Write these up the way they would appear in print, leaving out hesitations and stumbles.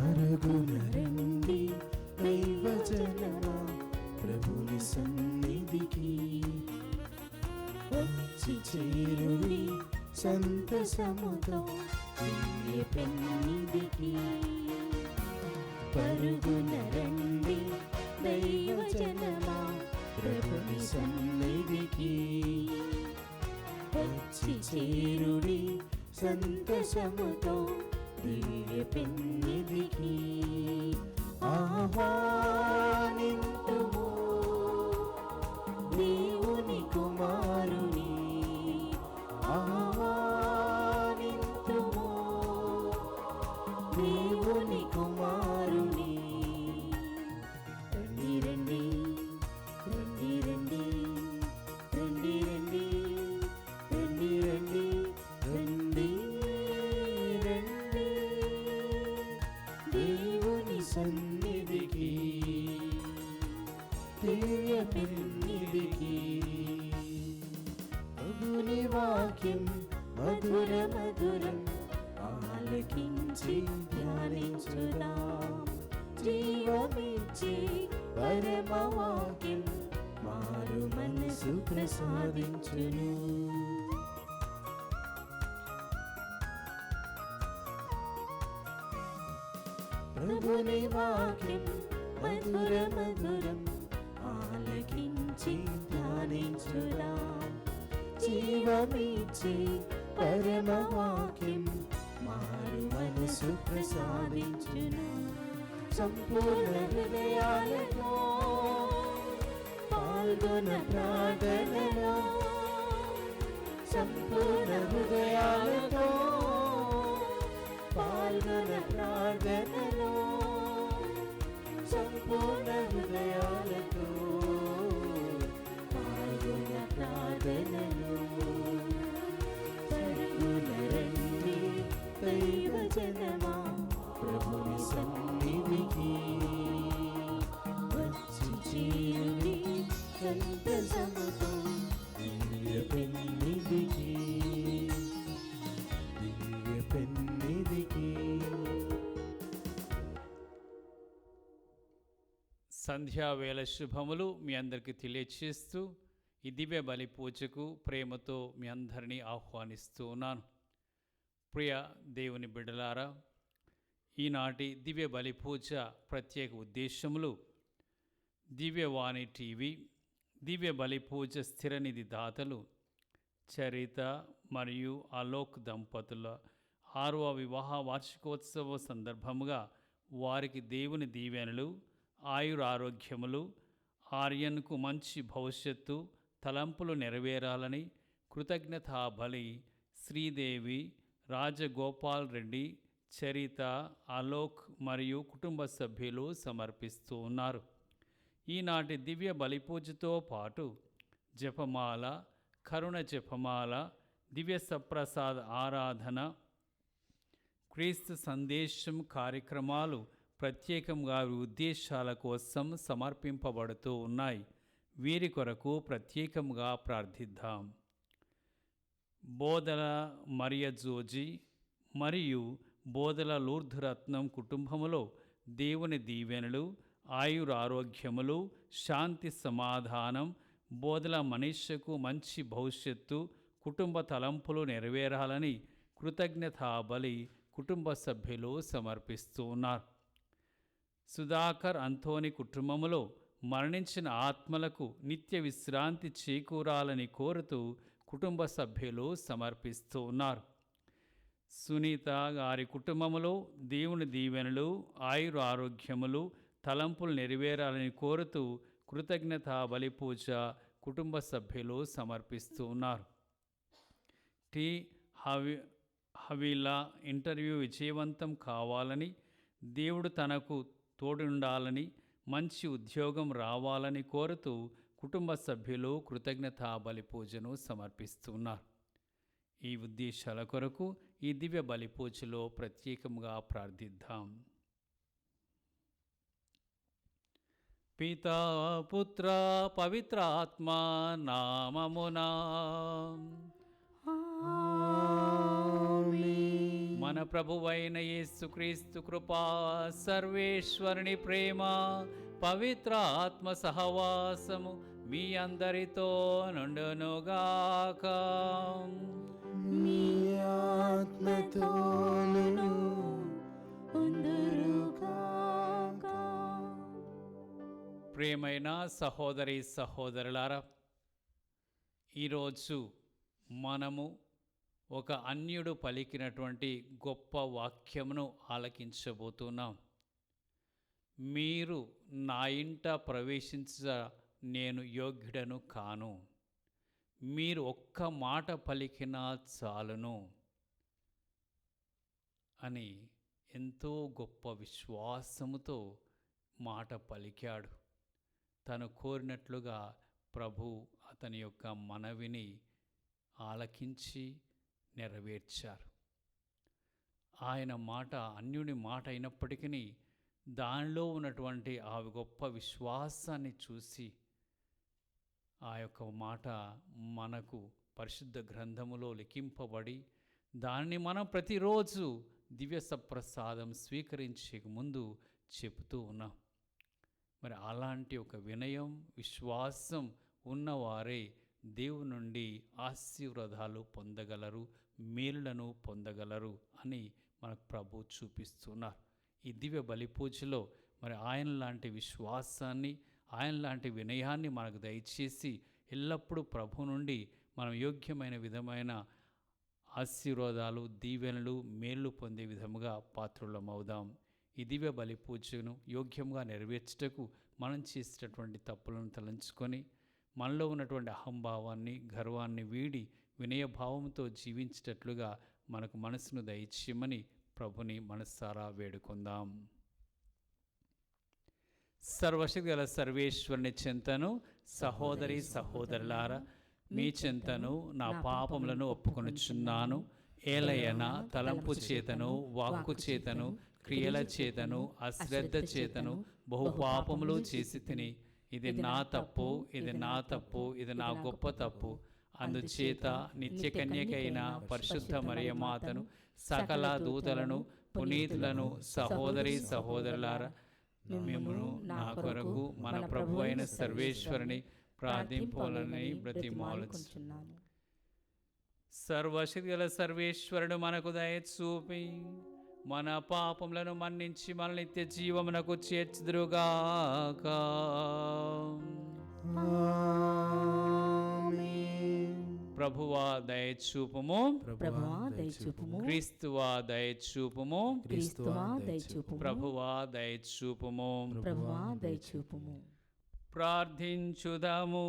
పరుగున రండి దైవజనమా ప్రభుని సన్నిధికి, వచ్చి చేరుడి సంతసముతో దివ్య పెన్నిధికి. పరుగున రండి దైవజనమా ప్రభుని సన్నిధికి, వచ్చి చేరుడి సంతసముతో దివ్య పెన్నిధికి. ఆహ్వానింతుము దేవుని కుమారుని, ఆహ్వానింతుము దేవుని కుమారుని. రండి రండి రండి రండి రండి రండి రండి రండి రండి రండి దేవుని సన్నిధికి, దివ్య పెన్నిధికి. ప్రభుని వాక్యం మధుర మధురం ఆలకించి ధ్యానించుదాం. జీవమిచ్చే పరమ వాక్యం మారు మనసు ప్రసాదించును. ప్రభుని వాక్యం మధుర మధురం ఆలకించి ధ్యానించుదాం. జీవమిచ్చే పరమ వాక్యం మారు మనసు ప్రసాదించును. సంపూర్ణ హృదయాలతో పాల్గొన ప్రార్థనలో, సంపూర్ణ హృదయాలతో పాల్గొన ప్రార్థనలో, సంపూర్ణ హృదయాలతో పాల్గొన ప్రార్థనలో. పరుగున రండి దైవజనమా ప్రభుని సన్నిధికి, వచ్చి చేరుడి సంతసముతో దివ్య పెన్నిధికి, దివ్య పెన్నిధికి. సంధ్యావేళ శుభములు మీ అందరికీ తెలియచేస్తూ ఈ దివ్య బలి పూజకు ప్రేమతో మీ అందరినీ ఆహ్వానిస్తూ ఉన్నాను. ప్రియ దేవుని బిడ్డలారా, ఈనాటి దివ్య బలి పూజ ప్రత్యేక ఉద్దేశములు దివ్యవాణి టీవీ, దివ్య బలి పూజ స్థిరనిధి దాతలు చరిత మరియు అలోక్ దంపతుల 6వ వివాహ వార్షికోత్సవ సందర్భముగా వారికి దేవుని దీవెనలు, ఆయురారోగ్యములు, ఆర్యన్కు మంచి భవిష్యత్తు, తలంపులు నెరవేరాలని కృతజ్ఞతా బలి శ్రీదేవి, రాజగోపాల్ రెడ్డి, చరిత, అలోక్ మరియు కుటుంబ సభ్యులు సమర్పిస్తూ ఉన్నారు. ఈనాటి దివ్య బలిపూజతో పాటు జపమాల, కరుణ జపమాల, దివ్య సప్రసాద ఆరాధన, క్రీస్తు సందేశం కార్యక్రమాలు ప్రత్యేకంగా ఉద్దేశాల కోసం సమర్పింపబడుతూ ఉన్నాయి. వీరి కొరకు ప్రత్యేకంగా ప్రార్థిద్దాం. బోధల మరియ జోజి మరియు బోధల లూర్ధరత్నం కుటుంబములో దేవుని దీవెనలు, ఆయురారోగ్యములు, శాంతి సమాధానం, బోధల మనీషకు మంచి భవిష్యత్తు, కుటుంబ తలంపులు నెరవేరాలని కృతజ్ఞతా బలి కుటుంబ సభ్యులు సమర్పిస్తూ ఉన్నారు. సుధాకర్ అంతోని కుటుంబములో మరణించిన ఆత్మలకు నిత్య విశ్రాంతి చేకూరాలని కోరుతూ కుటుంబ సభ్యులు సమర్పిస్తూ ఉన్నారు. సునీత గారి కుటుంబములో దేవుని దీవెనలు, ఆయురారోగ్యములు, తలంపులు నెరవేరాలని కోరుతూ కృతజ్ఞతా బలి పూజ కుటుంబ సభ్యులు సమర్పిస్తూ ఉన్నారు. టి హవీలా ఇంటర్వ్యూ విజయవంతం కావాలని, దేవుడు తనకు తోడుండాలని, మంచి ఉద్యోగం రావాలని కోరుతూ కుటుంబ సభ్యులు కృతజ్ఞతా బలి పూజను సమర్పిస్తున్నారు. ఈ ఉద్దేశాల కొరకు ఈ దివ్య బలి పూజలో ప్రత్యేకంగా ప్రార్థిద్దాం. పితా పుత్ర పవిత్ర ఆత్మ నామమునా మన ప్రభువైన యేసుక్రీస్తు కృపా, సర్వేశ్వరుని ప్రేమ, పవిత్ర ఆత్మ సహవాసము మీ అందరితో నుండునుగాక. మీ ఆత్మతోను ఉందురుగాక. ప్రియమైన సహోదరి సహోదరులారా, ఈరోజు మనము ఒక అన్యుడు పలికినటువంటి గొప్ప వాక్యమును ఆలకించబోతున్నాం. మీరు నా ఇంట ప్రవేశించ నేను యోగ్యుడను కాను, మీరు ఒక్క మాట పలికినా చాలును అని ఎంతో గొప్ప విశ్వాసముతో మాట పలికాడు. తను కోరినట్లుగా ప్రభు అతని యొక్క మనవిని ఆలకించి నెరవేర్చారు. ఆయన మాట అన్యుని మాట అయినప్పటికీ దానిలో ఉన్నటువంటి ఆ గొప్ప విశ్వాసాన్ని చూసి ఆ యొక్క మాట మనకు పరిశుద్ధ గ్రంథములో లిఖింపబడి దాన్ని మనం ప్రతిరోజు దివ్య సప్రసాదం స్వీకరించే ముందు చెబుతూ ఉన్నాం. మరి అలాంటి ఒక వినయం, విశ్వాసం ఉన్నవారే దేవుని నుండి ఆశీర్వాదాలు పొందగలరు, మేలులను పొందగలరు అని మనకు ప్రభు చూపిస్తున్నారు. ఈ దివ్య బలి పూజలో మరి ఆయన లాంటి విశ్వాసాన్ని, ఆయన లాంటి వినయాన్ని మనకు దయచేసి ఎల్లప్పుడూ ప్రభు నుండి మనం యోగ్యమైన విధమైన ఆశీర్వాదాలు, దీవెనలు, మేలు పొందే విధముగా పాత్రులమవుదాం. ఈ దివ్య బలి పూజను యోగ్యంగా నెరవేర్చుటకు మనం చేసేటటువంటి తప్పులను తలంచుకొని మనలో ఉన్నటువంటి అహంభావాన్ని, గర్వాన్ని వీడి వినయభావంతో జీవించేటట్లుగా మనకు మనసును దయచేయమని ప్రభుని మనస్సారా వేడుకుందాం. సర్వశక్తి గల సర్వేశ్వరుని చెంతను సహోదరి సహోదరులారా, మీ చెంతను నా పాపములను ఒప్పుకొనుచున్నాను. ఏలయన తలంపు చేతను, వాక్కు చేతను, క్రియల చేతను, అశ్రద్ధ చేతను బహుపాపములు చేసి తిని, ఇది నా తప్పు, ఇది నా తప్పు, ఇది నా గొప్ప తప్పు. అందుచేత నిత్య కన్యకైన పరిశుద్ధ మరియమాతను, సకల దూతలను, పునీతులను, సహోదరి సహోదరులారా, మిమ్మును నా కొరకు మన ప్రభు అయిన సర్వేశ్వరుని ప్రార్థింపాలని బ్రతిమాలుచున్నాను. సర్వశక్తి గల సర్వేశ్వరుడు మనకు దయ చూపి మన పాపములను మన్నించి మన నిత్య జీవమునకు చేర్చుదురుగాక. ప్రభువా దయచూపుము, క్రీస్తువా దయచూపుము, ప్రభువా దయచూపుము. ప్రార్థించుదాము.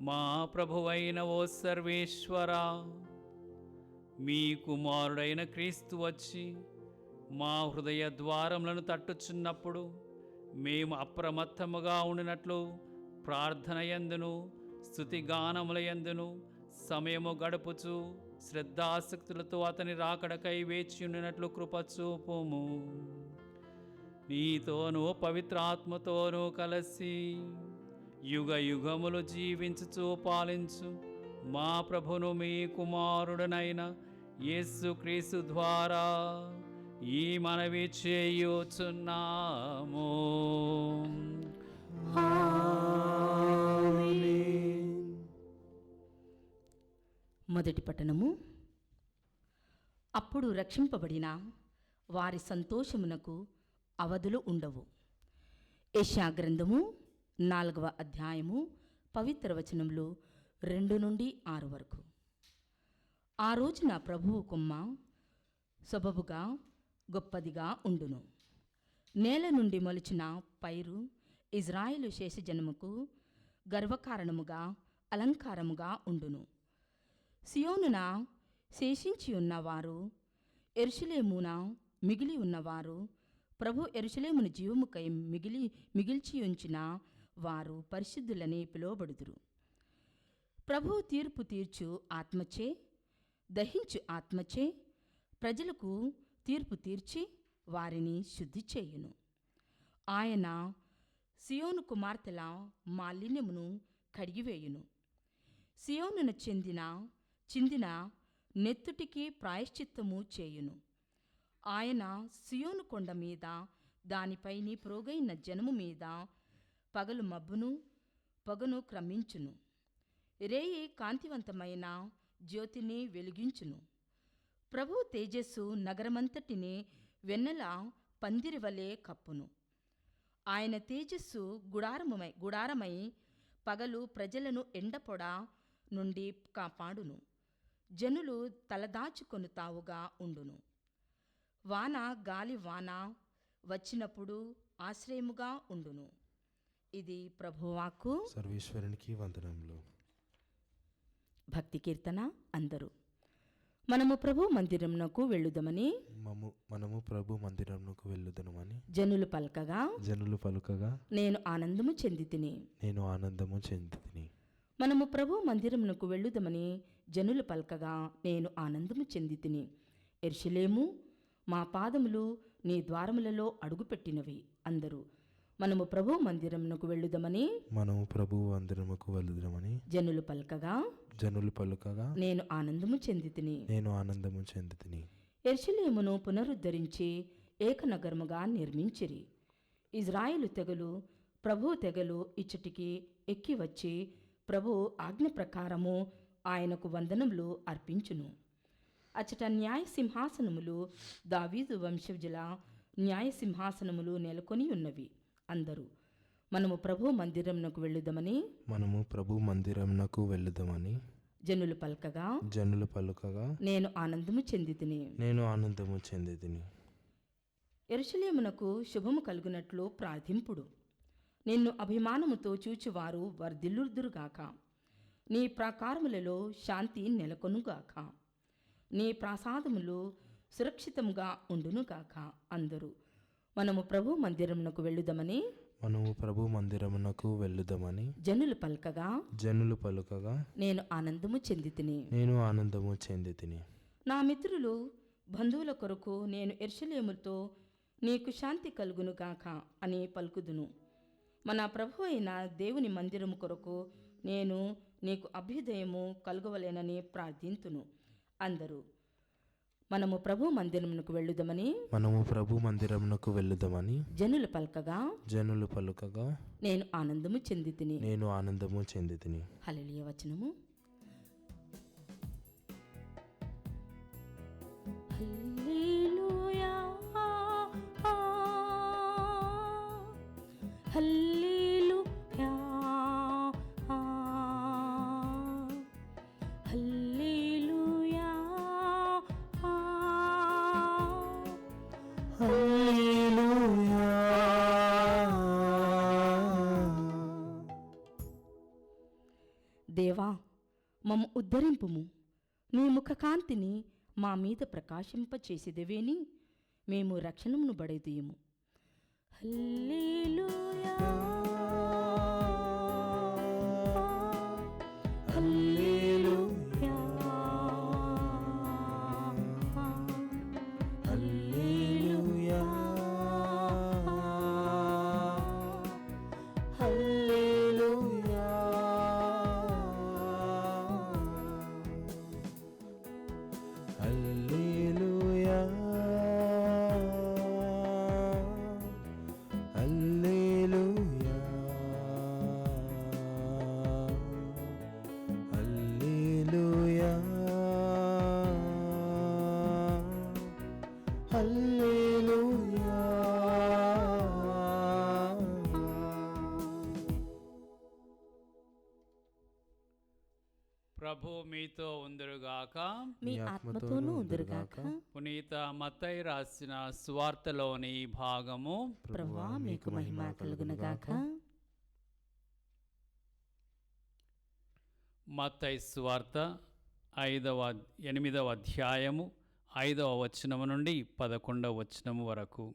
మా ప్రభువైన ఓ సర్వేశ్వరా, మీ కుమారుడైన క్రీస్తు వచ్చి మా హృదయ ద్వారములను తట్టుచున్నప్పుడు మేము అప్రమత్తముగా ఉండినట్లు ప్రార్థన యందును, స్తుతిగానముల యందును సమయము గడుపుచు శ్రద్ధాసక్తులతో అతని రాకడకై వేచి ఉండినట్లు కృప చూపుము. నీతోనూ పవిత్రాత్మతోనూ కలిసి యుగ యుగములు జీవించుచు పాలించు మా ప్రభును మీ కుమారుడనైన యేసుక్రీస్తు ద్వారా ఈ మనవి చేయుచున్నాము. మొదటి పట్టణము. అప్పుడు రక్షింపబడిన వారి సంతోషమునకు అవధులు ఉండవు. యెషయా గ్రంథము 4వ అధ్యాయము పవిత్ర వచనంలో 2 నుండి 6 వరకు. ఆ రోజున ప్రభువు కొమ్మ సొబబుగా గొప్పదిగా ఉండును. నేల నుండి మొలిచిన పైరు ఇజ్రాయేలు శేషజనముకు గర్వకారణముగా అలంకారముగా ఉండును. సియోనున శేషించి ఉన్నవారు, యెరూషలేమున మిగిలి ఉన్నవారు, ప్రభు యెరూషలేమును జీవముకై మిగిల్చి ఉంచిన వారు పరిశుద్ధులని పిలువబడుదురు. ప్రభు తీర్పు తీర్చు ఆత్మచే, దహించు ఆత్మచే ప్రజలకు తీర్పు తీర్చి వారిని శుద్ధి చేయును. ఆయన సియోను కుమార్తెల మాలిన్యమును కడిగివేయును. సియోనున చిందిన నెత్తుటికి ప్రాయశ్చిత్తము చేయును. ఆయన సియోను కొండ మీద దానిపైని ప్రోగైన జనము మీద పగలు మబ్బును పొగను క్రమించును. రేయి కాంతివంతమైన జ్యోతిని వెలిగించును. ప్రభు తేజస్సు నగరమంతటిని వెన్నెల పందిరివలే కప్పును. ఆయన తేజస్సు గుడారమై పగలు ప్రజలను ఎండపొడ నుండి కాపాడును. జనులు తలదాచుకొనుతావుగా ఉండును. వాన గాలి వాన వచ్చినప్పుడు ఆశ్రయముగా ఉండును. ఇది ప్రభువాక్కు. సర్వేశ్వరునికి వందనములు. భక్తి కీర్తన. అందరూ మనము ప్రభు మందిరమునకు వెళ్ళుదమని మనము ప్రభు మందిరమునకు వెళ్ళుదమని జనులు పలుకగా నేను ఆనందము చెందితిని. మనము ప్రభు మందిరమునకు వెళ్ళుదమని జనులు పలకగా నేను ఆనందము చెందితిని. యెరూషలేము, మా పాదములు నీ ద్వారములలో అడుగుపెట్టినవి. అందరూ మనము ప్రభు మందిరమునకు వెళ్ళుదమని జనులు పలుకగా నేను ఆనందము చెందితిని. యెరూషలేమును పునరుద్ధరించి ఏకనగరముగా నిర్మించిరి. ఇజ్రాయేలు తెగలు ప్రభు తెగలు ఇచ్చటికి ఎక్కి వచ్చి ప్రభు ఆజ్ఞ ప్రకారము ఆయనకు వందనములు అర్పించును. అచట న్యాయసింహాసనములు, దావీదు వంశజుల న్యాయసింహాసనములు నెలకొని ఉన్నవి. అందరూ మనము ప్రభు మందిరమునకు వెళ్ళుదమని జనులు పలుకగా నేను ఆనందము చెందితిని. యెరూషలేమునకు శుభము కలుగునట్లు ప్రార్థింపుడు. నిన్ను అభిమానముతో చూచువారు వర్ధిల్లుదురుగాక. నీ ప్రాకారములలో శాంతి నెలకొనుగాక. నీ ప్రాసాదములు సురక్షితముగా ఉండునుగాక. అందరూ మనము ప్రభు మందిరమునకు వెళ్ళుదమని జనులు పలుకగా నేను ఆనందము చెందితిని. నా మిత్రులు బంధువుల కొరకు నేను యెరూషలేముతో నీకు శాంతి కలుగునుగాక అని పలుకుదును. మన ప్రభు అయిన దేవుని మందిరము కొరకు నేను నీకు అభ్యుదయము కలుగవలేనని ప్రార్థింతును. అందరూ మనము ప్రభు మందిరమునకు వెళ్ళుదమని జనులు పలుకగా నేను ఆనందము చెందితిని. హల్లెలూయా. వచనము. హల్లెలూయా, హల్లెలూయా, హల్లెలూయా, హల్లెలూయా. దేవా, మమ్ము ఉద్ధరింపుము. నీ ముఖకాంతిని మా మీద ప్రకాశింపచేసేదవేని మేము రక్షణమును బడేదీయము. హల్లెలూయా, హల్లెలూయా, హల్లెలూయా, హల్లెలూయా, హల్లెలూయా, హల్లెలూయా, హల్లెలూయా, హల్లెలూయా. ప్రభు మీతో ఉందరుగాక. మీ ఆత్మతోనూ ఉందురుగాక. పునీత మత్తయి రాసిన సువార్తలోని భాగము. ప్రభువా, మీకు మహిమ కలుగునుగాక. మత్తయి సువార్త 8వ అధ్యాయము 5వ వచనము నుండి 11వ వచనము వరకు.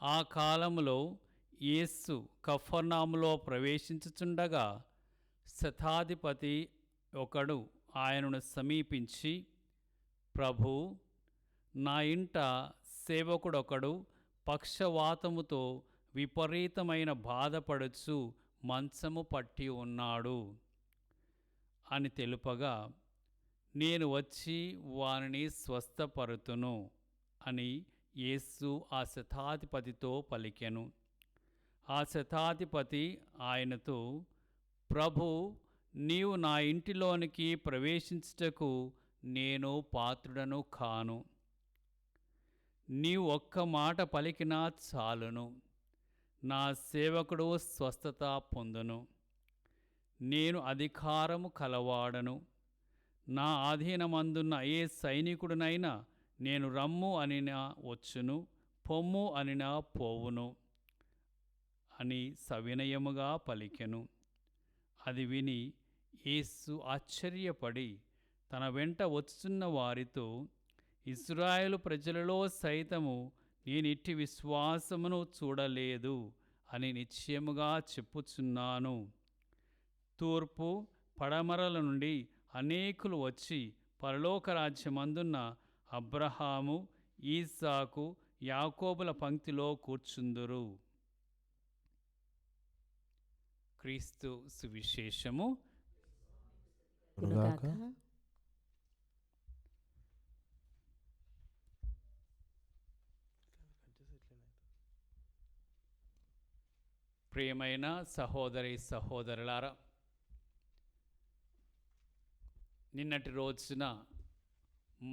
ఆ కాలములో యేసు కఫర్నాములో ప్రవేశించుచుండగా శతాధిపతి ఒకడు ఆయనను సమీపించి, ప్రభూ, నా ఇంట సేవకుడొకడు పక్షవాతముతో విపరీతమైన బాధపడుచు మంచము పట్టి ఉన్నాడు అని తెలుపగా, నేను వచ్చి వారిని స్వస్థపరుతును అని యేసు ఆ శతాధిపతితో పలికెను. ఆ శతాధిపతి ఆయనతో, ప్రభు, నీవు నా ఇంటిలోనికి ప్రవేశించుటకు నేను పాత్రుడను కాను. నీవు ఒక్క మాట పలికినా చాలును, నా సేవకుడు స్వస్థత పొందును. నేను అధికారము కలవాడను. నా ఆధీనమందున్న ఏ సైనికుడినైనా నేను రమ్ము అనినా వచ్చును, పొమ్ము అనినా పోవును అని సవినయముగా పలికెను. అది విని యేసు ఆశ్చర్యపడి తన వెంట వచ్చున్న వారితో, ఇశ్రాయేలు ప్రజలలో సైతము నేనిట్టి విశ్వాసమును చూడలేదు అని నిశ్చయముగా చెప్పుచున్నాను. తూర్పు పడమరల నుండి అనేకులు వచ్చి పరలోక రాజ్యమందున్న అబ్రహాము, ఈసాకు, యాకోబుల పంక్తిలో కూర్చుందురు. క్రీస్తు సువిశేషము. గురుగాక. ప్రియమైన సహోదరి సహోదరులారా, నిన్నటి రోజున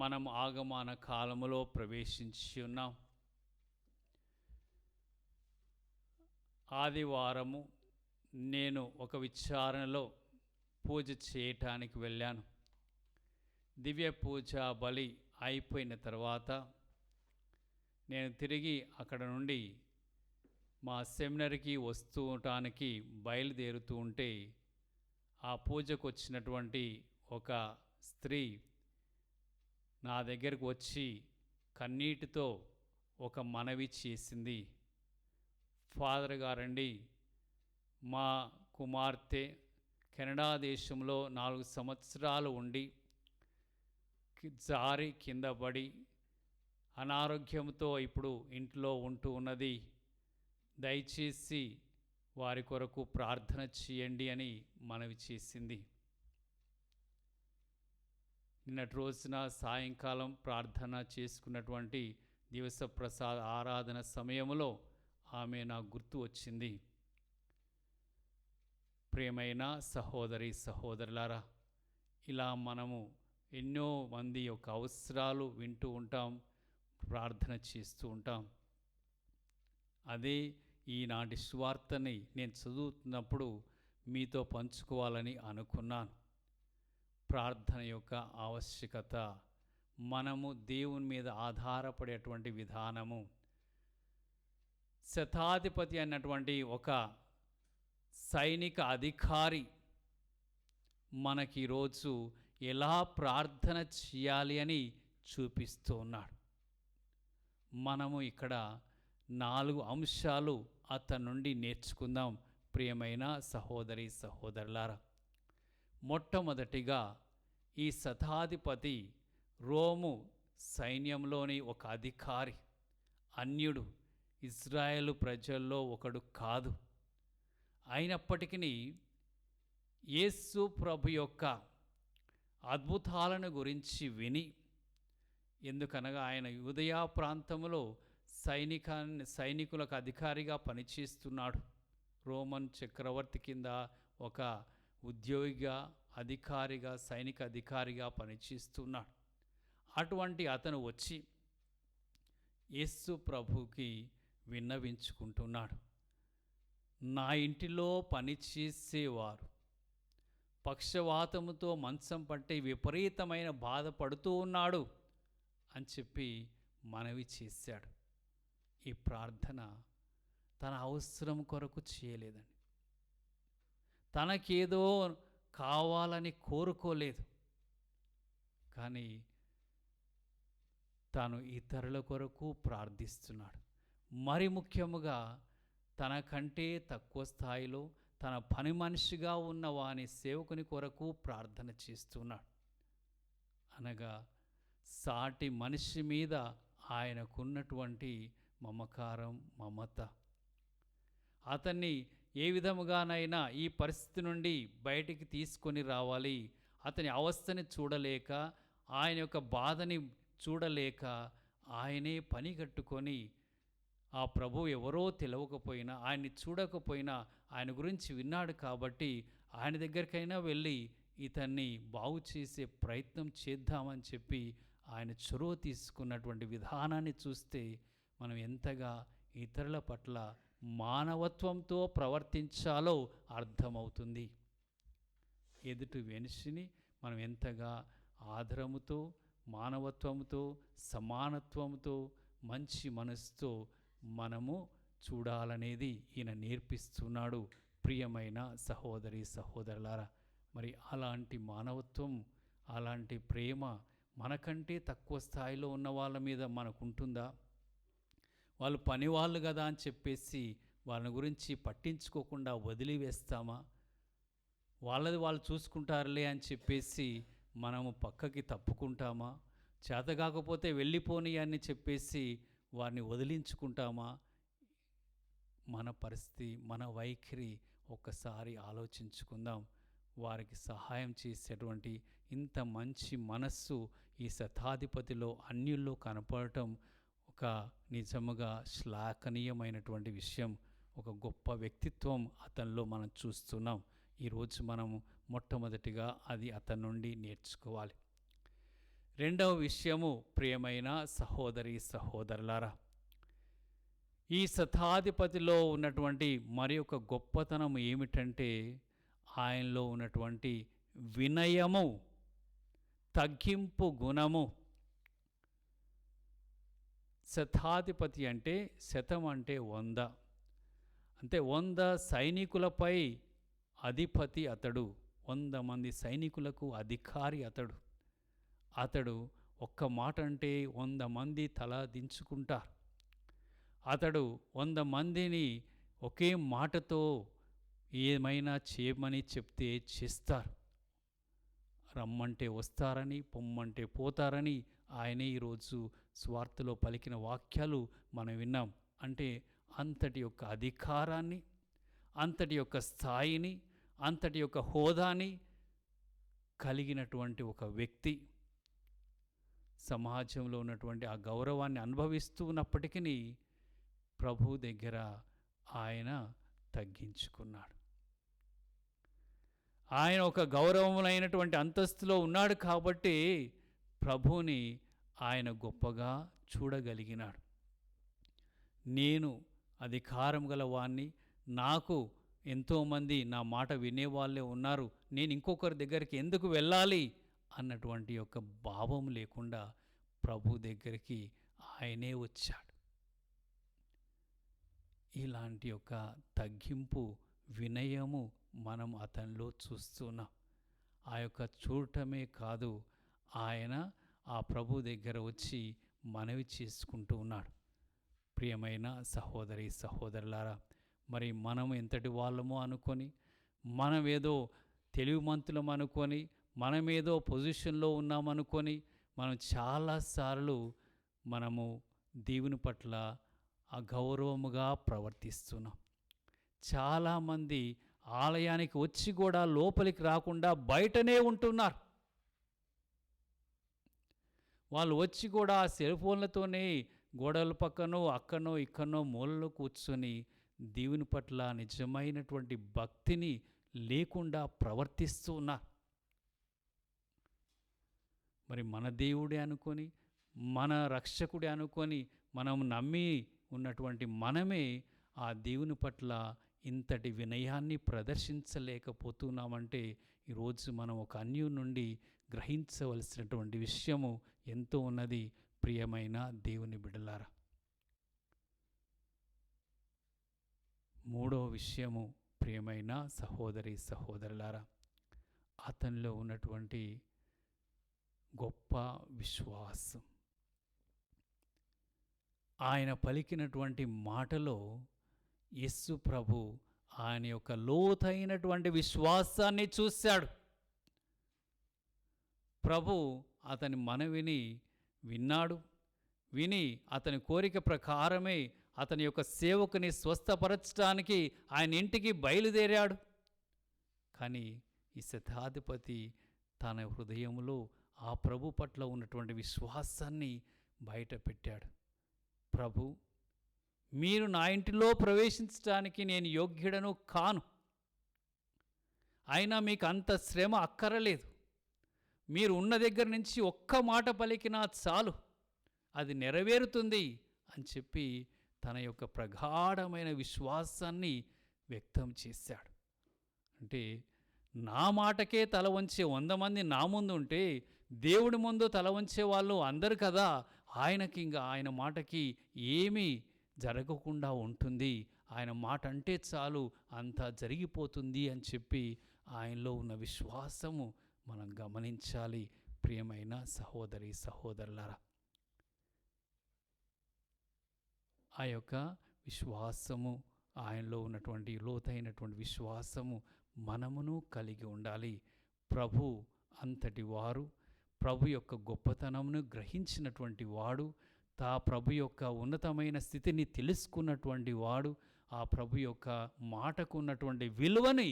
మనం ఆగమన కాలములో ప్రవేశించి ఉన్నాం. ఆదివారము నేను ఒక విచారణలో పూజ చేయటానికి వెళ్ళాను. దివ్య పూజ బలి అయిపోయిన తర్వాత నేను తిరిగి అక్కడ నుండి మా సెమినరీకి వస్తుంటానికి బయలుదేరుతూ ఉంటే ఆ పూజకు వచ్చినటువంటి ఒక స్త్రీ నా దగ్గరకు వచ్చి కన్నీటితో ఒక మనవి చేసింది. ఫాదర్ గారండి, మా కుమార్తె కెనడా దేశంలో 4 సంవత్సరాలు ఉండి జారి కింద పడి అనారోగ్యంతో ఇప్పుడు ఇంట్లో ఉంటూ ఉన్నది. దయచేసి వారి కొరకు ప్రార్థన చేయండి అని మనవి చేసింది. నిన్నటి రోజున సాయంకాలం ప్రార్థన చేసుకున్నటువంటి దివస ప్రసాద ఆరాధన సమయంలో ఆమె నాకు గుర్తు వచ్చింది. ప్రియమైన సహోదరి సహోదరులారా, ఇలా మనము ఎన్నో మంది యొక్క అవసరాలు వింటూ ఉంటాం, ప్రార్థన చేస్తూ ఉంటాం. అదే ఈనాటి సువార్తని నేను చదువుతున్నప్పుడు మీతో పంచుకోవాలని అనుకున్నాను. ప్రార్థన యొక్క ఆవశ్యకత, మనము దేవుని మీద ఆధారపడేటువంటి విధానము. శతాధిపతి అన్నటువంటి ఒక సైనిక అధికారి మనకి ఈరోజు ఎలా ప్రార్థన చేయాలి అని చూపిస్తూ ఉన్నాడు. మనము ఇక్కడ 4 అంశాలు అతని నుండి నేర్చుకుందాం. ప్రియమైన సహోదరి సహోదరులారా, మొట్టమొదటిగా ఈ శతాధిపతి రోము సైన్యంలోని ఒక అధికారి, అన్యుడు, ఇజ్రాయేలు ప్రజల్లో ఒకడు కాదు. అయినప్పటికీ యేసు ప్రభు యొక్క అద్భుతాలను గురించి విని, ఎందుకనగా ఆయన యూదయ ప్రాంతంలో సైనికులకు అధికారిగా పనిచేస్తున్నాడు. రోమన్ చక్రవర్తి కింద ఒక ఉద్యోగిగా, అధికారిగా, సైనిక అధికారిగా పనిచేస్తున్నాడు. అటువంటి అతను వచ్చి యేసు ప్రభుకి విన్నవించుకుంటున్నాడు. నా ఇంటిలో పనిచేసేవారు పక్షవాతముతో మంచం పట్టి విపరీతమైన బాధపడుతూ ఉన్నాడు అని చెప్పి మనవి చేశాడు. ఈ ప్రార్థన తన అవసరం కొరకు చేయలేదండి. తనకేదో కావాలని కోరుకోలేదు, కానీ తాను ఇతరుల కొరకు ప్రార్థిస్తున్నాడు. మరి ముఖ్యముగా తనకంటే తక్కువ స్థాయిలో తన పని మనిషిగా ఉన్న వాని సేవకుని కొరకు ప్రార్థన చేస్తున్నాడు. అనగా సాటి మనిషి మీద ఆయనకున్నటువంటి మమకారం, మమత. అతన్ని ఏ విధముగానైనా ఈ పరిస్థితి నుండి బయటికి తీసుకొని రావాలి, అతని అవస్థని చూడలేక, ఆయన యొక్క బాధని చూడలేక ఆయనే పని కట్టుకొని ఆ ప్రభు ఎవరో తెలియకపోయినా, ఆయన్ని చూడకపోయినా ఆయన గురించి విన్నాడు కాబట్టి ఆయన దగ్గరికైనా వెళ్ళి ఇతన్ని బాగు చేసే ప్రయత్నం చేద్దామని చెప్పి ఆయన చొరవ తీసుకున్నటువంటి విధానాన్ని చూస్తే మనం ఎంతగా ఇతరుల పట్ల మానవత్వంతో ప్రవర్తించాలో అర్థమవుతుంది. ఎదుటి మనిషిని మనం ఎంతగా ఆదరముతో, మానవత్వంతో, సమానత్వంతో, మంచి మనసుతో మనము చూడాలనేది ఈయన నేర్పిస్తున్నాడు. ప్రియమైన సహోదరి సహోదరులారా, మరి అలాంటి మానవత్వం, అలాంటి ప్రేమ మనకంటే తక్కువ స్థాయిలో ఉన్న వాళ్ళ మీద మనకుంటుందా? వాళ్ళు పనివాళ్ళు కదా అని చెప్పేసి వాళ్ళ గురించి పట్టించుకోకుండా వదిలివేస్తామా? వాళ్ళది వాళ్ళు చూసుకుంటారులే అని చెప్పేసి మనము పక్కకి తప్పుకుంటామా? చేతకాకపోతే వెళ్ళిపోని అని చెప్పేసి వారిని వదిలించుకుంటామా? మన పరిస్థితి, మన వైఖరి ఒక్కసారి ఆలోచించుకుందాం. వారికి సహాయం చేసేటువంటి ఇంత మంచి మనస్సు ఈ శతాధిపతిలో, అన్యుల్లో కనపడటం ఒక నిజముగా శ్లాఘనీయమైనటువంటి విషయం. ఒక గొప్ప వ్యక్తిత్వం అతనిలో మనం చూస్తున్నాం. ఈరోజు మనము మొట్టమొదటిగా అది అతని నుండి నేర్చుకోవాలి. రెండవ విషయము, ప్రియమైన సహోదరి సహోదరులారా, ఈ శతాధిపతిలో ఉన్నటువంటి మరి ఒక గొప్పతనం ఏమిటంటే ఆయనలో ఉన్నటువంటి వినయము, తగ్గింపు గుణము. శతాధిపతి అంటే, శతం అంటే 100, అంటే 100 సైనికులపై అధిపతి అతడు. 100 మంది సైనికులకు అధికారి అతడు. అతడు ఒక్క మాట అంటే 100 మంది తల దించుకుంటారు. అతడు 100 మందిని ఒకే మాటతో ఏమైనా చేయమని చెప్తే చేస్తారు. రమ్మంటే వస్తారని, పొమ్మంటే పోతారని ఆయనే ఈరోజు స్వార్థలో పలికిన వాక్యాలు మనం విన్నాం. అంటే అంతటి యొక్క అధికారాన్ని, అంతటి యొక్క స్థాయిని, అంతటి యొక్క హోదాని కలిగినటువంటి ఒక వ్యక్తి సమాజంలో ఉన్నటువంటి ఆ గౌరవాన్ని అనుభవిస్తూ ఉన్నప్పటికీ ప్రభు దగ్గర ఆయన తగ్గించుకున్నాడు. ఆయన ఒక గౌరవమైనటువంటి అంతస్తులో ఉన్నాడు కాబట్టి ప్రభువుని ఆయన గొప్పగా చూడగలిగినాడు. నేను అధికారం గల వాణ్ణి, నాకు ఎంతోమంది నా మాట వినేవాళ్ళే ఉన్నారు, నేను ఇంకొకరి దగ్గరికి ఎందుకు వెళ్ళాలి అన్నటువంటి యొక్క భావం లేకుండా ప్రభు దగ్గరికి ఆయనే వచ్చాడు. ఇలాంటి యొక్క తగ్గింపు, వినయము మనం అతనిలో చూస్తున్నాం. ఆ యొక్క చూడటమే కాదు, ఆయన ఆ ప్రభు దగ్గర వచ్చి మనవి చేసుకుంటూ ఉన్నాడు. ప్రియమైన సహోదరి సహోదరులారా, మరి మనం ఎంతటి వాళ్ళమో అనుకొని, మనమేదో తెలివిమంతులం అనుకొని, మనమేదో పొజిషన్లో ఉన్నామనుకొని మనం చాలాసార్లు మనము దేవుని పట్ల అగౌరవముగా ప్రవర్తిస్తున్నాం. చాలామంది ఆలయానికి వచ్చి కూడా లోపలికి రాకుండా బయటనే ఉంటున్నారు. వాళ్ళు వచ్చి కూడా ఆ సెల్ ఫోన్లతోనే గోడల పక్కనో అక్కనో ఇక్కనో మూలలో కూర్చొని దేవుని పట్ల నిజమైనటువంటి భక్తిని లేకుండా ప్రవర్తిస్తూ ఉన్నారు. మరి మన దేవుడే అనుకొని, మన రక్షకుడే అనుకొని మనం నమ్మి ఉన్నటువంటి మనమే ఆ దేవుని పట్ల ఇంతటి వినయాన్ని ప్రదర్శించలేకపోతున్నామంటే ఈరోజు మనం ఒక అన్యుని నుండి గ్రహించవలసినటువంటి విషయము ఎంతో ఉన్నది. ప్రియమైన దేవుని బిడ్డలారా, మూడో విషయము, ప్రియమైన సహోదరి సహోదరులారా, అతనిలో ఉన్నటువంటి గొప్ప విశ్వాసం. ఆయన పలికినటువంటి మాటలో యేసు ప్రభు ఆయన యొక్క లోతైనటువంటి విశ్వాసాన్ని చూశాడు. ప్రభు అతని మనవిని విన్నాడు. విని అతని కోరిక ప్రకారమే అతని యొక్క సేవకుని స్వస్థపరచడానికి ఆయన ఇంటికి బయలుదేరాడు. కానీ ఈ శతాధిపతి తన హృదయంలో ఆ ప్రభు పట్ల ఉన్నటువంటి విశ్వాసాన్ని బయట పెట్టాడు. ప్రభు, మీరు నా ఇంటిలో ప్రవేశించడానికి నేను యోగ్యుడను కాను, అయినా మీకు అంత శ్రమ అక్కరలేదు. మీరు ఉన్న దగ్గర నుంచి ఒక్క మాట పలికినా చాలు, అది నెరవేరుతుంది అని చెప్పి తన యొక్క ప్రగాఢమైన విశ్వాసాన్ని వ్యక్తం చేశాడు. అంటే నా మాటకే తల వంచే 100 మంది నా ముందు ఉంటే దేవుడి ముందు తల వంచే వాళ్ళు అందరు కదా, ఆయనకి ఇంకా ఆయన మాటకి ఏమీ జరగకుండా ఉంటుంది, ఆయన మాట అంటే చాలు అంతా జరిగిపోతుంది అని చెప్పి ఆయనలో ఉన్న విశ్వాసము మనం గమనించాలి. ప్రియమైన సహోదరి సహోదరులారా, ఆ యొక్క విశ్వాసము, ఆయనలో ఉన్నటువంటి లోతైనటువంటి విశ్వాసము మనమును కలిగి ఉండాలి. ప్రభు అంతటి వారు, ప్రభు యొక్క గొప్పతనమును గ్రహించినటువంటి వాడు, ప్రభు యొక్క ఉన్నతమైన స్థితిని తెలుసుకున్నటువంటి వాడు, ఆ ప్రభు యొక్క మాటకు ఉన్నటువంటి విలువని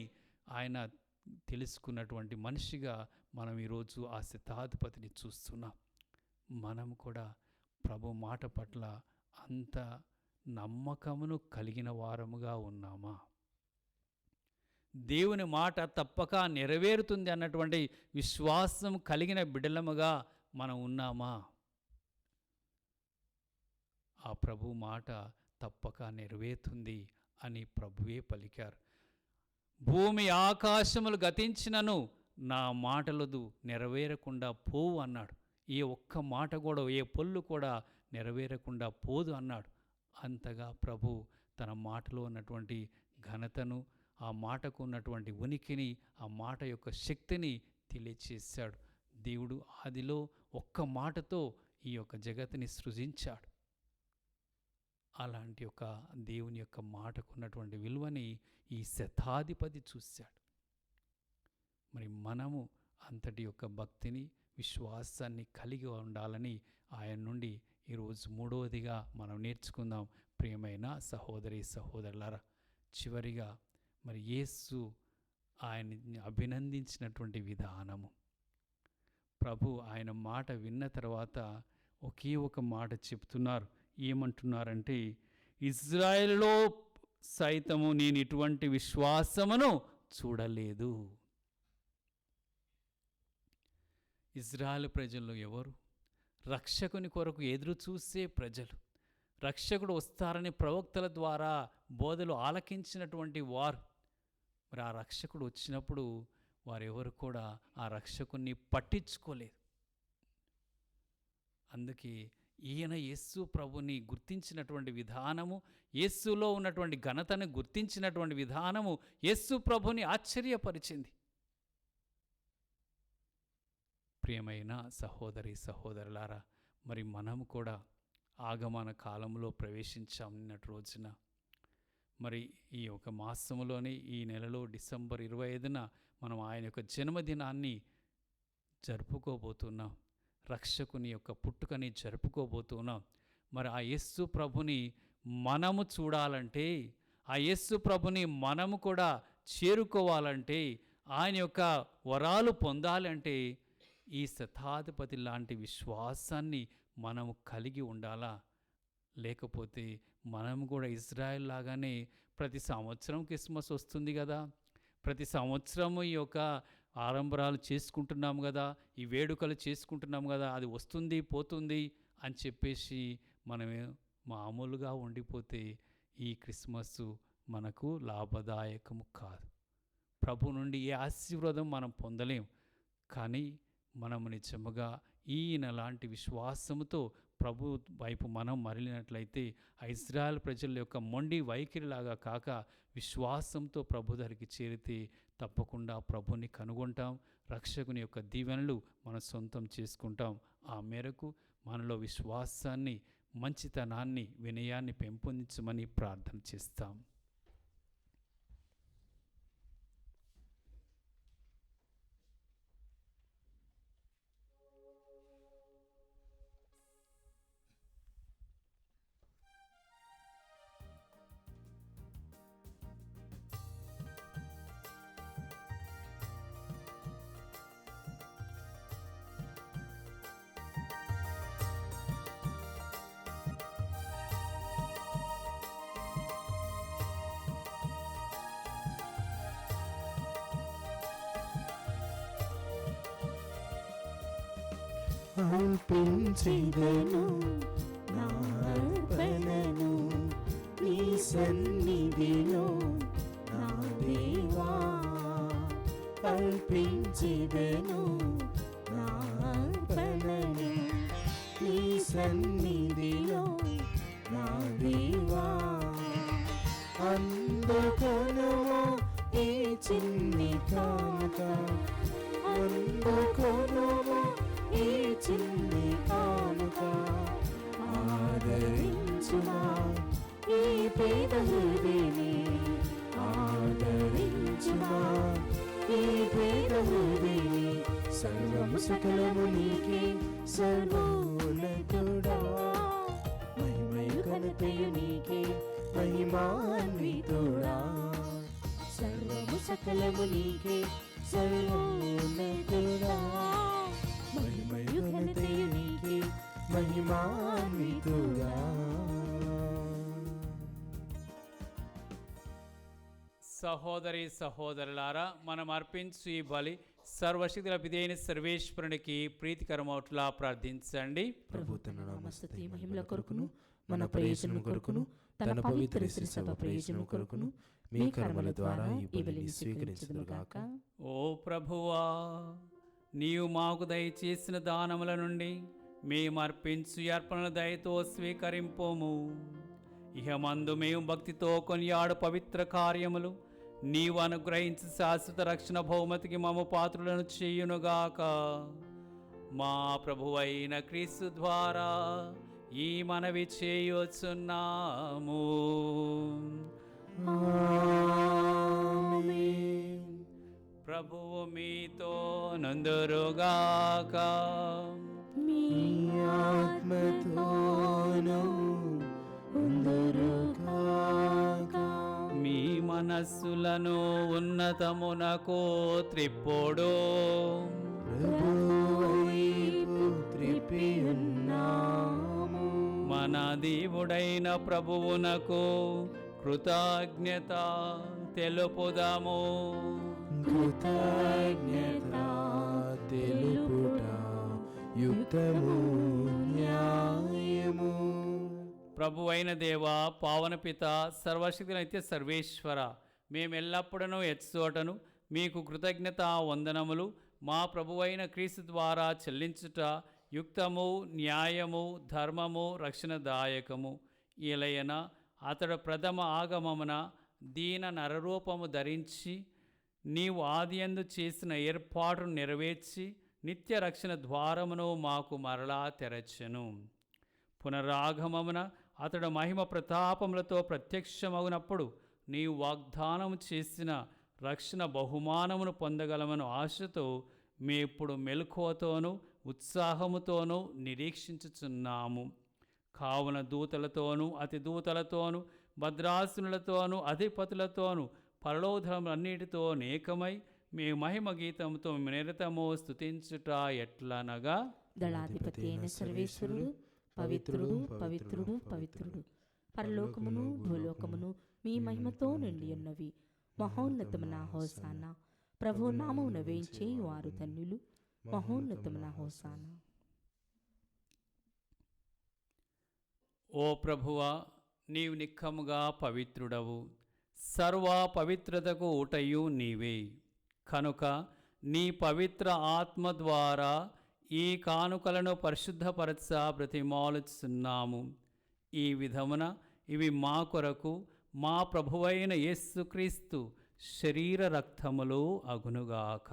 ఆయన తెలుసుకున్నటువంటి మనిషిగా మనం ఈరోజు ఆ శతాధిపతిని చూస్తున్నాం. మనం కూడా ప్రభు మాట పట్ల అంత నమ్మకమును కలిగిన వారముగా ఉన్నామా? దేవుని మాట తప్పక నెరవేరుతుంది అన్నటువంటి విశ్వాసం కలిగిన బిడ్డలముగా మనం ఉన్నామా? ఆ ప్రభు మాట తప్పక నెరవేరుతుంది అని ప్రభువే పలికారు. భూమి ఆకాశములు గతించినను నా మాటలదు నెరవేరకుండా పోవు అన్నాడు. ఏ ఒక్క మాట కూడా, ఏ పొల్లు కూడా నెరవేరకుండా పోదు అన్నాడు. అంతగా ప్రభు తన మాటలో ఉన్నటువంటి ఘనతను, ఆ మాటకు ఉన్నటువంటి ఉనికిని, ఆ మాట యొక్క శక్తిని తెలియచేశాడు. దేవుడు ఆదిలో ఒక్క మాటతో ఈ యొక్క జగత్తుని సృజించాడు. అలాంటి యొక్క దేవుని యొక్క మాటకు ఉన్నటువంటి విలువని ఈ శతాధిపతి చూశాడు. మరి మనము అంతటి యొక్క భక్తిని, విశ్వాసాన్ని కలిగి ఉండాలని ఆయన నుండి ఈరోజు మూడవదిగా మనం నేర్చుకుందాం. ప్రియమైన సహోదరి సహోదరులారా, చివరిగా మరి యేసు ఆయన్ని అభినందించినటువంటి విధానము. ప్రభు ఆయన మాట విన్న తర్వాత ఒకే ఒక మాట చెప్తున్నారు. ఏమంటున్నారంటే, ఇజ్రాయెలులో సైతము నేను ఇటువంటి విశ్వాసమును చూడలేదు. ఇజ్రాయెల్ ప్రజలు ఎవరు? రక్షకుని కొరకు ఎదురు చూసే ప్రజలు. రక్షకుడు వస్తారని ప్రవక్తల ద్వారా బోధలు ఆలకించినటువంటి వారు. మరి ఆ రక్షకుడు వచ్చినప్పుడు వారెవరు కూడా ఆ రక్షకుని పట్టించుకోలేదు. అందుకే ఈయన యేసు ప్రభుని గుర్తించినటువంటి విధానము, యేసులో ఉన్నటువంటి ఘనతను గుర్తించినటువంటి విధానము యేసు ప్రభుని ఆశ్చర్యపరిచింది. ప్రియమైన సహోదరి సహోదరులారా, మరి మనము కూడా ఆగమన కాలంలో ప్రవేశించాం. నిన్నటి రోజున మరి ఈ యొక్క మాసములోని ఈ నెలలో డిసెంబర్ 25న మనం ఆయన యొక్క జన్మదినాన్ని జరుపుకోబోతున్నాం. రక్షకుని యొక్క పుట్టుకని జరుపుకోబోతున్నాం. మరి ఆ యేసు ప్రభుని మనము చూడాలంటే, ఆ యేసు ప్రభుని మనము కూడా చేరుకోవాలంటే, ఆయన యొక్క వరాలు పొందాలంటే ఈ శతాధిపతి లాంటి విశ్వాసాన్ని మనము కలిగి ఉండాలా? లేకపోతే మనము కూడా ఇజ్రాయెల్ లాగానే ప్రతి సంవత్సరం క్రిస్మస్ వస్తుంది కదా, ప్రతి సంవత్సరము ఈ యొక్క ఆరంభాలు చేసుకుంటున్నాము కదా, ఈ వేడుకలు చేసుకుంటున్నాము కదా, అది వస్తుంది పోతుంది అని చెప్పేసి మనమే మామూలుగా ఉండిపోతే ఈ క్రిస్మస్ మనకు లాభదాయకము కాదు. ప్రభు నుండి ఏ ఆశీర్వాదం మనం పొందలేం. కానీ మనము నిజముగా ఈయన లాంటి విశ్వాసముతో ప్రభు వైపు మనం మరలినట్లయితే ఇజ్రాయెల్ ప్రజల యొక్క మొండి వైఖరిలాగా కాక విశ్వాసంతో ప్రభు దగ్గరికి చేరితే తప్పకుండా ప్రభుని కనుగొంటాం. రక్షకుని యొక్క దీవెనలు మనం సొంతం చేసుకుంటాం. ఆ మేరకు మనలో విశ్వాసాన్ని, మంచితనాన్ని, వినయాన్ని పెంపొందించమని ప్రార్థన చేస్తాం. అర్పించెదను నా అర్పణను నీ సన్నిధిలో నా దేవా. అర్పించెదను నా అర్పణను నీ సన్నిధిలో నా దేవా. అందుకొనుమా ఈ చిన్ని కానుక, అందుకొనుమా ఈ చిన్ని కానుక. ఆదరించుమా ఈ పేద హృదయని, ఆదరించుమా ఈ పేద హృదయని. సర్వము సకలము నీకే సర్వోన్నతుడా, మహిమయు ఘనతయు నీకే మహిమాన్వితుడా. సర్వము సకలము నీకే సర్వోన్నతుడా, మహిమయు ఘనతయు నీకే మహిమాన్వితుడా. సహోదరి సహోదరులారా, మనం అర్పించు ఈ బలి సర్వశక్తుల పిదైన సర్వేశ్వరునికి ప్రీతికరమౌట్లా ప్రార్థించండి. ప్రభు తన నామస్తుతి మహిమల కొరకును మన ప్రయోజనం కొరకును తన పవిత్ర శ్రీ సభ ప్రయోజనం కొరకును మీ కర్మల ద్వారా ఈ బలిని స్వీకరించుదురుగాక. ఓ ప్రభువా, నీవు మాకు దయచేసిన దానముల నుండి మేము అర్పించు ఈ అర్పణల దయతో స్వీకరింపోము. ఇహమందు మేము భక్తితో కొనియాడు పవిత్ర కార్యములు నీవు అనుగ్రహించి శాశ్వత రక్షణ బహుమతికి మమ పాత్రులను చేయునుగాక. మా ప్రభువైన క్రీస్తు ద్వారా ఈ మనవి చేయుచున్నాము. ఆమేన్. ప్రభువు మీతో నందురుగాక. మీ ఆత్మతోను ఉందురుగాక. మీ మనస్సులను ఉన్నతమునకు త్రిప్పుడు. ప్రభువైపు త్రిప్పియున్నాము. మన దేవుడైన ప్రభువునకు కృతజ్ఞత తెలుపుదాము. కృతజ్ఞత తెలుపుట యుక్తము న్యాయము. ప్రభువైన దేవా, పావన పిత, సర్వశక్తి నిత్య సర్వేశ్వర, మేమెల్లప్పుడూ ఎచ్చోటను మీకు కృతజ్ఞత వందనములు మా ప్రభువైన క్రీస్తు ద్వారా చెల్లించుట యుక్తము, న్యాయము, ధర్మము, రక్షణదాయకము. ఇలయన అతడు ప్రథమ ఆగమమున దీన నరరూపము ధరించి నీవు ఆదియందు చేసిన ఏర్పాటును నెరవేర్చి నిత్య రక్షణ ద్వారమును మాకు మరలా తెరచెను. పునరాగమమున అతడు మహిమ ప్రతాపములతో ప్రత్యక్షమగునప్పుడు నీవు వాగ్దానము చేసిన రక్షణ బహుమానమును పొందగలమను ఆశతో మేప్పుడు మెలకువతోనూ ఉత్సాహముతోనూ నిరీక్షించుచున్నాము. కావున దూతలతోనూ అతి దూతలతోనూ భద్రాసునులతోనూ అధిపతులతోనూ పరలోధములన్నిటితో నేకమై మేము మహిమ గీతంతో నిరతము స్తుతించుట ఎట్లనగా, దళాధిపతి అయిన సర్వేశ్వరుడు పవిత్రుడు పవిత్రుడు పవిత్రుడు, పరలోకమును భూలోకమును మీ మహిమతో నిండి ఉన్నవి. మహోన్నతమున హోసానా, ప్రభు నామమున వేయించే వారు ధన్యులు. మహోన్నతమున హోసానా. ఓ ప్రభువా, నీవు నిక్కముగా పవిత్రుడవు, సర్వ పవిత్రతకు ఊటయు నీవే. కనుక నీ పవిత్ర ఆత్మ ద్వారా ఈ కానుకలను పరిశుద్ధపరచ బ్రతిమాలుచున్నాము. ఈ విధమున ఇవి మా కొరకు మా ప్రభువైన యేసుక్రీస్తు శరీర రక్తములు అగునుగాక.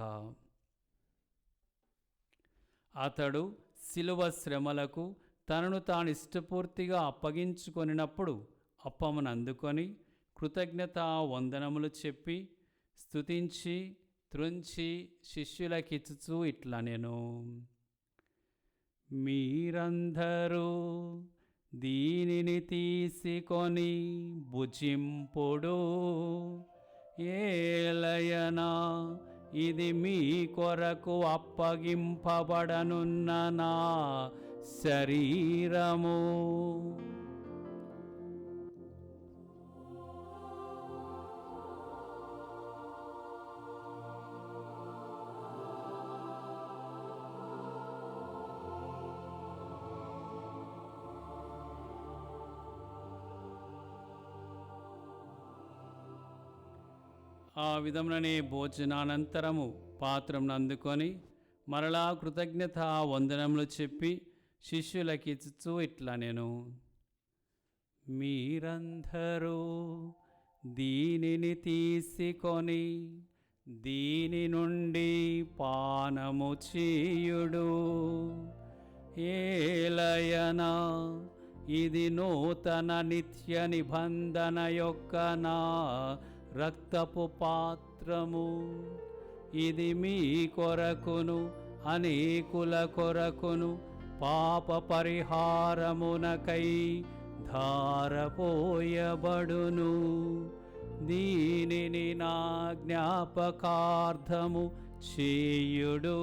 అతడు శిలువ శ్రమలకు తనను తాను ఇష్టపూర్తిగా అప్పగించుకొనినప్పుడు అప్పమును అందుకొని కృతజ్ఞతా వందనములు చెప్పి స్తుతించి త్రుంచి శిష్యులకిచ్చుచూ ఇట్లనెను, మీరందరూ దీనిని తీసుకొని భుజింపుడు. ఏలయనా ఇది మీ కొరకు అప్పగింపబడనున్న నా శరీరము. ఆ విధముననే భోజనానంతరము పాత్రను అందుకొని మరలా కృతజ్ఞత వందనములు చెప్పి శిష్యులకిచ్చుచూ ఇట్లా నేను, మీరందరూ దీనిని తీసుకొని దీని నుండి పానము చేయుడు. ఏలయనా ఇది నూతన నిత్య నిబంధన యొక్క నా రక్తపు పాత్రము. ఇది మీ కొరకును అనేకుల కొరకును పాప పరిహారమునకై ధారపోయబడును. దీనిని నా జ్ఞాపకార్థము చేయుడు.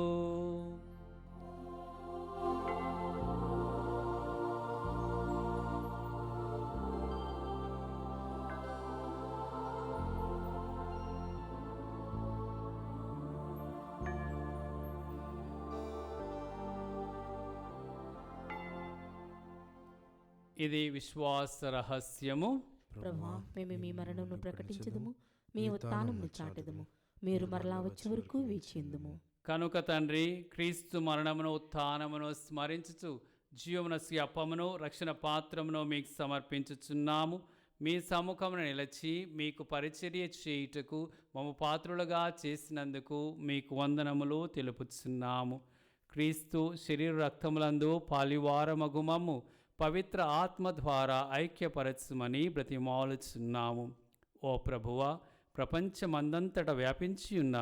ఇది విశ్వాస రహస్యము. ప్రభువా, మేము మీ మరణమును ప్రకటించదుము, మీ ఉత్థానమును చాటెదము. మీరు మరలా వచ్చే వరకు వేచియుందుము. కనుక తండ్రి, క్రీస్తు మరణమును ఉత్థానమును స్మరించుచు జీవమునస్సు అప్పమును రక్షణ పాత్రమును మీకు సమర్పించుచున్నాము. మీ సముఖమును నిలచి మీకు పరిచర్య చేయుటకు మమ్ము పాత్రులుగా చేసినందుకు మీకు వందనములు తెలుపుచున్నాము. క్రీస్తు శరీర రక్తములందు పాలివారమగు మమ్ము పవిత్ర ఆత్మ ద్వారా ఐక్యపరచుమని బ్రతిమాలుచున్నాము. ఓ ప్రభువా, ప్రపంచమందంతట వ్యాపించి ఉన్న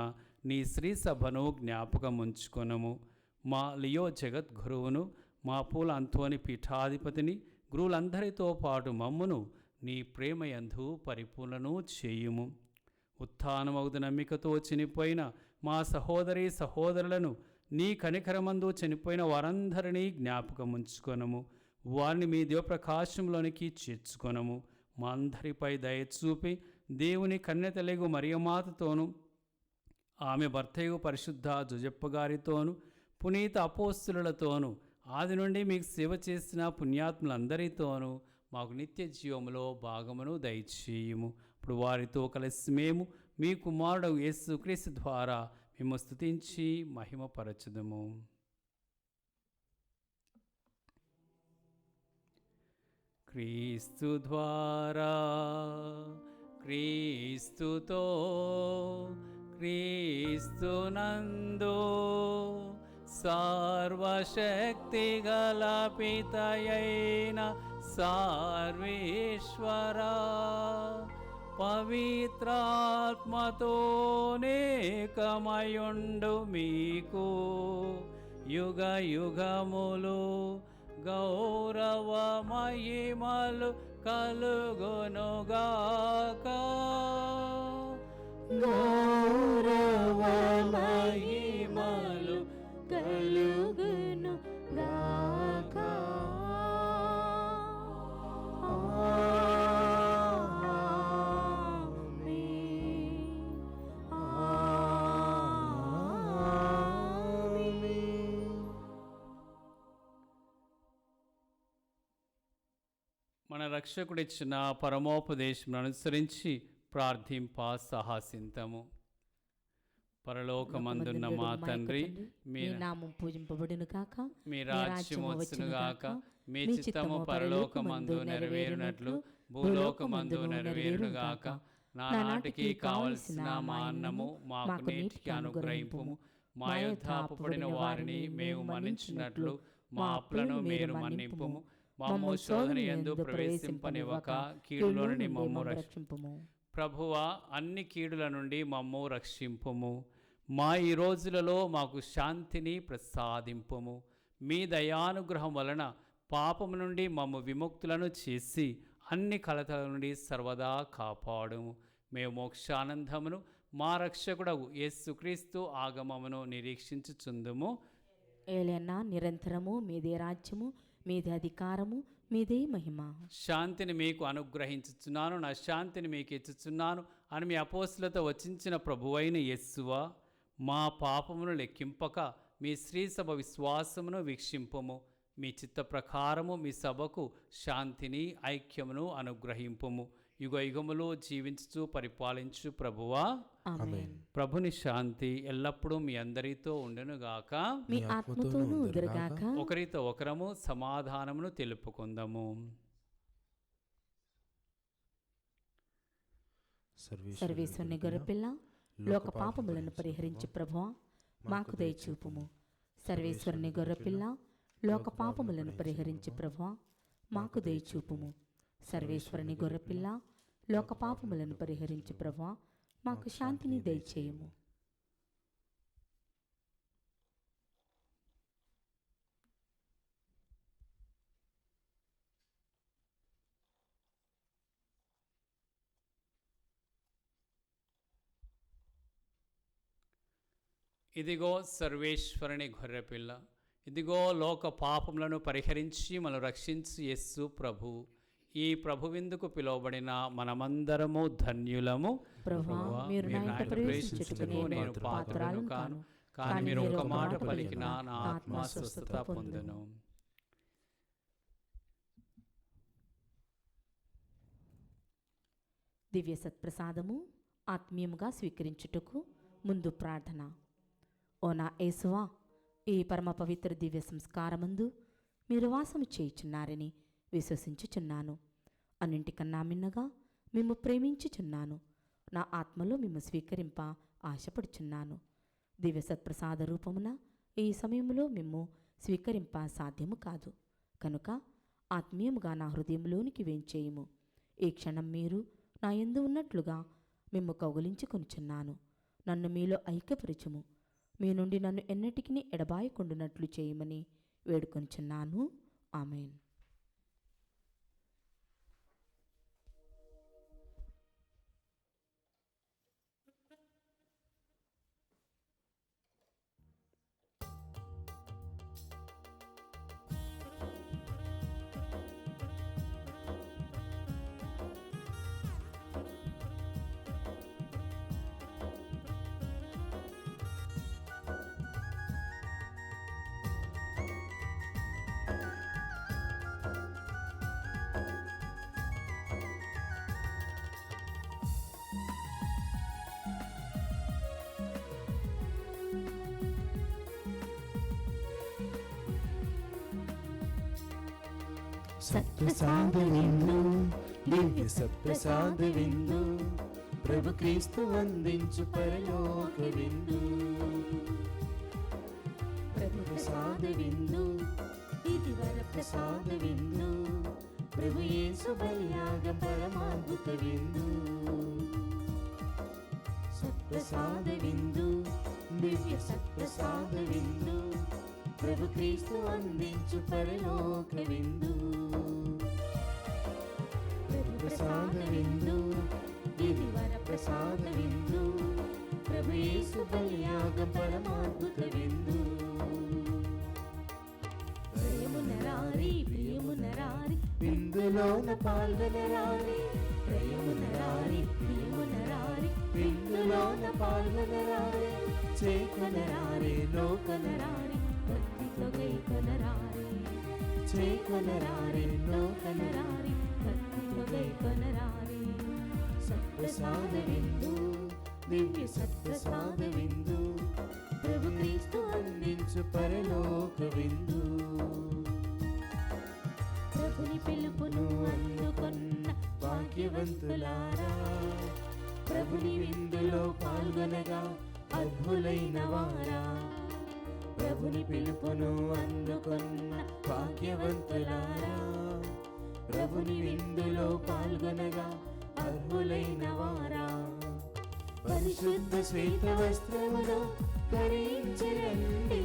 నీ శ్రీ సభను జ్ఞాపకం ఉంచుకొనుము. మా లియో జగద్గురువును, మా పూల అంతోని పీఠాధిపతిని, గురువులందరితో పాటు మమ్మును నీ ప్రేమయందు పరిపూర్ణను చేయుము. ఉత్థానమగుదు నమ్మికతో చనిపోయిన మా సహోదరి సహోదరులను, నీ కనికరమందు చనిపోయిన వారందరినీ జ్ఞాపకం ఉంచుకొనుము. వారిని మీ దివ్యప్రకాశంలోనికి చేర్చుకొనము. మా అందరిపై దయచూపి దేవుని కన్యతలగు మరియమాతతోనూ ఆమె భర్తయు పరిశుద్ధ జుజప్ప గారితోనూ పునీత అపోస్తులతోనూ ఆది నుండి మీకు సేవ చేసిన పుణ్యాత్ములందరితోనూ మాకు నిత్య జీవములో భాగమును దయచేయుము. ఇప్పుడు వారితో కలిసి మేము మీ కుమారుడు యేసుక్రీస్తు ద్వారా మేము స్తుతించి మహిమపరచుదుము. క్రీస్తు ద్వారా, క్రీస్తుతో, క్రీస్తునందు సర్వశక్తిగల పితయైన సర్వేశ్వరా, పవిత్రాత్మతోనేకమయుండు మీకు యుగ యుగములు గౌరవ మహిమలు కలుగునుగాక. గౌరవ మహిమలు కలుగునుగాక. మన రక్షకుడిచ్చిన పరమోపదేశం అనుసరించి ప్రార్థింప సాహసింతము. పరలోకమందున్న మా తండ్రి, మీ నామం పూజింపబడును గాక. మీ రాజ్యము వచ్చును గాక. మీ చిత్తము పరలోకమందు నెరవేరునట్లు భూలోకమందు నెరవేరును గాక. నానాటికి కావలసిన మా అన్నము మాకు నేటికి అనుగ్రహింపుము. మా యొద్ద అప్పుపడిన వారిని మేము మన్నించినట్లు మా అప్పులను మీరు మన్నింపుము. మమ్ము శోధన యందు ప్రవేశింపనివ్వక కీడులో నుండి మమ్ము రక్షింపుము. ప్రభువా, అన్ని కీడుల నుండి మమ్ము రక్షింపుము. మా ఈ రోజులలో మాకు శాంతిని ప్రసాదింపుము. మీ దయానుగ్రహం వలన పాపము నుండి మమ్ము విముక్తులను చేసి అన్ని కలతల నుండి సర్వదా కాపాడుము. మేము మోక్షానందమును మా రక్షకుడగు యేసుక్రీస్తు ఆగమమును నిరీక్షించుచుందుము. ఏలైనా నిరంతరము మీదే రాజ్యము, మీదే అధికారము, మీదే మహిమ. శాంతిని మీకు అనుగ్రహించుచున్నాను, నా శాంతిని మీకు ఇచ్చుచున్నాను అని మీ అపోస్తులతో వచించిన ప్రభువైన యేసువా, మా పాపమును లెక్కింపక మీ శ్రీ సభ విశ్వాసమును వీక్షింపుము. మీ చిత్త ప్రకారము మీ సభకు శాంతిని ఐక్యమును అనుగ్రహింపుము. యుగ యుగములు జీవించు పరిపాలించు ప్రభువా. ఆమేన్. ప్రభుని శాంతి ఎల్లప్పుడూ మీ అందరితో ఉండునుగాక. మీ ఆత్మతోనూ ఉందురుగాక. ఒకరితో ఒకరము సమాధానమును తెలుపుకుందాము. సర్వేశ్వరుని గొర్రెపిల్ల, లోక పాపములను పరిహరించి ప్రభువా మాకు దయచూపుము. సర్వేశ్వరుని గొర్రెపిల్ల, లోక పాపములను పరిహరించి ప్రభువా మాకు దయచూపుము. సర్వేశ్వరుని గొర్రెపిల్ల, లోక పాపములను పరిహరించి ప్రభువా మాకు శాంతిని దయచేయము. ఇదిగో సర్వేశ్వరుని గొర్రెపిల్ల, ఇదిగో లోక పాపములను పరిహరించి మనను రక్షించి యేసు ప్రభు. ఈ ప్రభువిందుకు పిలువబడిన మనమందరము ధన్యులము. ప్రభువా మీరు నా ఇంట ప్రవేశించుటకు నేను పాత్రురాలను కాను, కానీ మీరు ఒక మాట పలికిన నా ఆత్మ స్వస్థత పొందెను. దివ్య సత్ప్రసాదము ఆత్మీయముగా స్వీకరించుటకు ముందు ప్రార్థన. ఓ నా యేసువా, ఈ పరమ పవిత్ర దివ్య సంస్కారమందు మీరు వాసము చేయుచున్నారని విశ్వసించుచున్నాను. అన్నింటికన్నా మిన్నగా మేము ప్రేమించుచున్నాను. నా ఆత్మలో మేము స్వీకరింప ఆశపడుచున్నాను. దివ్య సత్ప్రసాద రూపమున ఈ సమయంలో మేము స్వీకరింప సాధ్యము కాదు కనుక ఆత్మీయముగా నా హృదయంలోనికి వేంచేయము. ఈ క్షణం మీరు నా యందు ఉన్నట్లుగా మేము కౌగిలించుకొనుచున్నాను. నన్ను మీలో ఐక్యపరచుము. మీ నుండి నన్ను ఎన్నటికీ ఎడబాయకుండునట్లు చేయమని వేడుకొనుచున్నాను. ఆమేన్. సత్ప్రసాద విందు, దివ్య సత్ప్రసాద విందు, ప్రభు క్రీస్తు వందించు పరలోక విందు. ప్రభు ప్రసాద విందు, ఇది వర ప్రసాద విందు, ప్రభు యేసు బలియాగం పరమాద్భుత విందు. సత్ప్రసాద విందు, దివ్య సత్ప్రసాద విందు, ప్రభు క్రీస్తు అందించు పరలోక విందు. ప్రభు ప్రసాద విందు, ఇది వర ప్రసాద విందు, ప్రభు యేసు బలియాగ పరమాద్భుత విందు. ప్రియమునరారి ప్రియమునరారి విందులోన పాల్గొనరారి. ప్రియమునరారి ప్రియమునరారి విందులోన పాల్గొనరారి. చేకొనరారి లోకనరారి భక్తితో గైకొనరారి. చేకొనరారి లోకనరారి భక్తితో గైకొనరారి. సత్ప్రసాద విందు, దివ్య సత్ప్రసాద విందు, ప్రభు క్రీస్తు అందించు పరలోక విందు. ప్రభుని పిలుపును అందుకొన్న భాగ్యవంతులారా, ప్రభుని విందులో పాల్గొనగా అర్హులైన వారా. ప్రభుని పిలుపును అందుకొన్న భాగ్యవంతులారా, ప్రభుని విందులో పాల్గొనగా అర్హులైన వారా. పరిశుద్ధ శ్వేత వస్త్రమును ధరించరండి,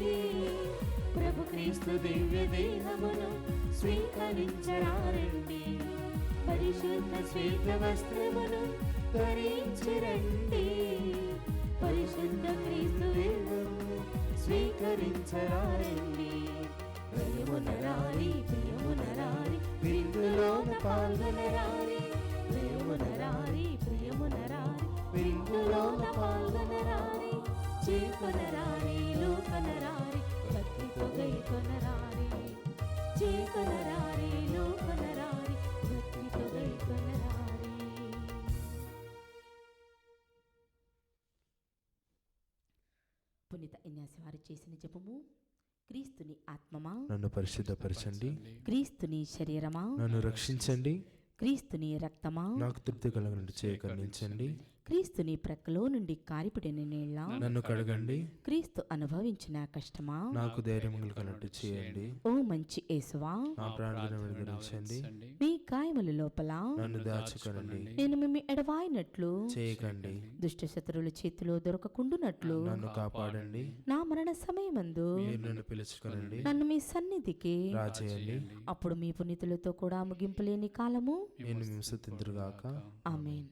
ప్రభు క్రీస్తు దివ్య దేహమును స్వీకరించరారండి. పరిశుద్ధ శ్వేత వస్త్రమును ధరించరండి, పరిశుద్ధ క్రీస్తు దేహమును స్వీకరించరారండి. ప్రియమునరారి ప్రియమునరారి విందులోన పాల్గొనరారి. ప్రియమునరారి ప్రియమునరారి విందులోన పాల్గొనరారి. చేకొనరారి లోకనరారి భక్తితో గైకొనరారి. చేకొనరారి లోకనరారి భక్తితో గైకొనరారి. పునీత ఇన్యాసి వారు చేసిన జపము. క్రీస్తుని ఆత్మమా, నన్ను పరిశుద్ధపరచండి. క్రీస్తుని శరీరమా, నన్ను రక్షించండి. క్రీస్తుని రక్తమా, నాకు తృప్తి కలగనట్టు చేయకర్ణించండి. క్రీస్తుని ప్రక్కలో నుండి కారిపడిన నీళ్ళ, నన్ను కడగండి. క్రీస్తు అనుభవించిన కష్టమా, నాకు ధైర్యం కలగనట్టు చేయండి. ఓ మంచి యేసువా, నా ప్రార్థన విడుదలించండి. మీ కాయముల లోపల నన్ను దాచుకొనండి. నేను మిమ్మి ఎడవాయినట్లు చేయకండి. దుష్ట శత్రువుల చేతిలో దొరకకుండునట్లు నన్ను కాపాడండి. నా మరణ సమయమందు మీరు నన్ను పిలుచుకొనండి. నన్ను మీ సన్నిధికి రాజేయండి. అప్పుడు మీ పునీతులతో కూడా ముగింపులేని కాలము. నేను మేము స్తుతింతురుగాక. ఆమేన్.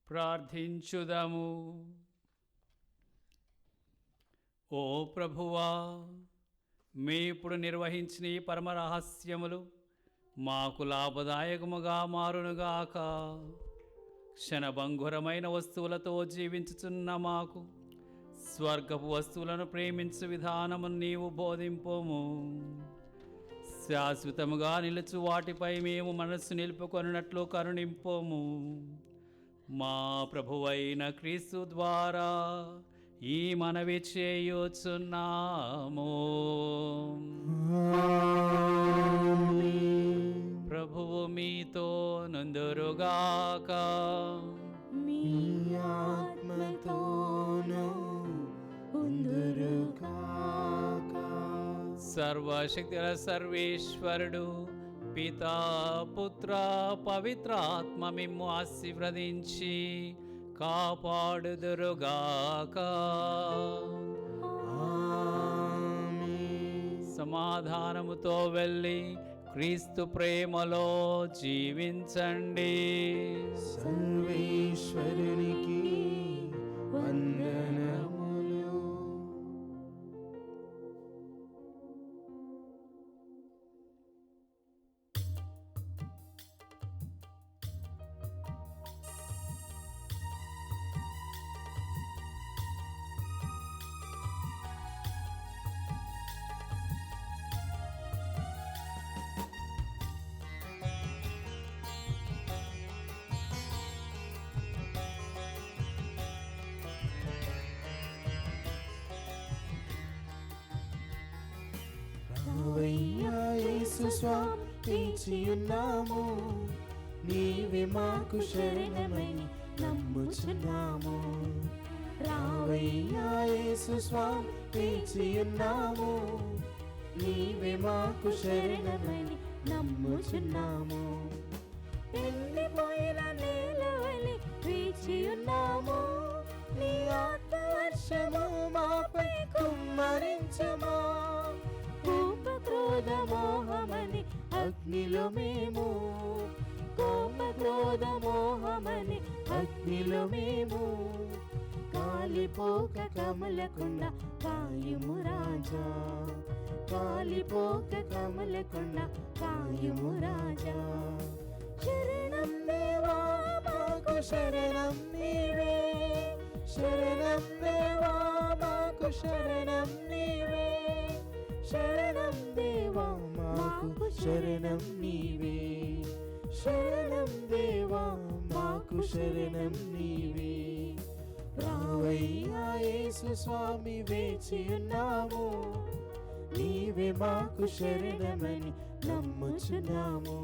ప్రార్థించుదము. ఓ ప్రభువా, మీ ఇప్పుడు నిర్వహించిన ఈ పరమ రహస్యములు మాకు లాభదాయకముగా మారునుగాక. క్షణభంగురమైన వస్తువులతో జీవించుచున్న మాకు స్వర్గపు వస్తువులను ప్రేమించు విధానము నీవు బోధింపుము. శాశ్వతముగా నిలుచు వాటిపై మేము మనస్సు నిలుపుకొనున్నట్లు కరుణింపుము. మా ప్రభువైన క్రీస్తు ద్వారా ఈ మనవి చేయుచున్నాము. ప్రభువు మీతో నుందురుగాక. మీ ఆత్మతోను ఉందురుగాక. సర్వశక్తుల సర్వేశ్వరుడు పితా, పుత్ర, పవిత్రాత్మ మిమ్ము ఆశీర్వదించి కాపాడుదురుగాక. సమాధానముతో వెళ్ళి క్రీస్తు ప్రేమలో జీవించండి. సర్వేశ్వరునికి వందనములు. రావయ్యా యేసు స్వామి, వేచియున్నాము. నీవే మాకు శరణమని నమ్ముచున్నాము. రావయ్యా యేసు స్వామి, వేచియున్నాము. నీవే మాకు శరణమని నమ్ముచున్నాము. ఎండిపోయిన నేలవలె వేచియున్నాము. నీ ఆత్మవర్షము మాపై కుమ్మరించుమా. కోప క్రోధ మోహమని అగ్నిలో మేము, కోప క్రోధ మోహమని అగ్నిలో మేము కాలిపోక కమలకుండా కాయుము రాజా. కాలిపోక కమలకుండా కాయుము రాజా. శరణం దేవా మాకు శరణం నీవే. శరణం దేవా మాకు శరణం నీవే. శరణం దేవా మాకు శరణం నీవే. శరణం దేవా మాకు శరణం నీవే. రావయ్యా యేసు స్వామి, వేచియున్నాము. నీవే మాకు శరణమని నమ్ముచున్నాము.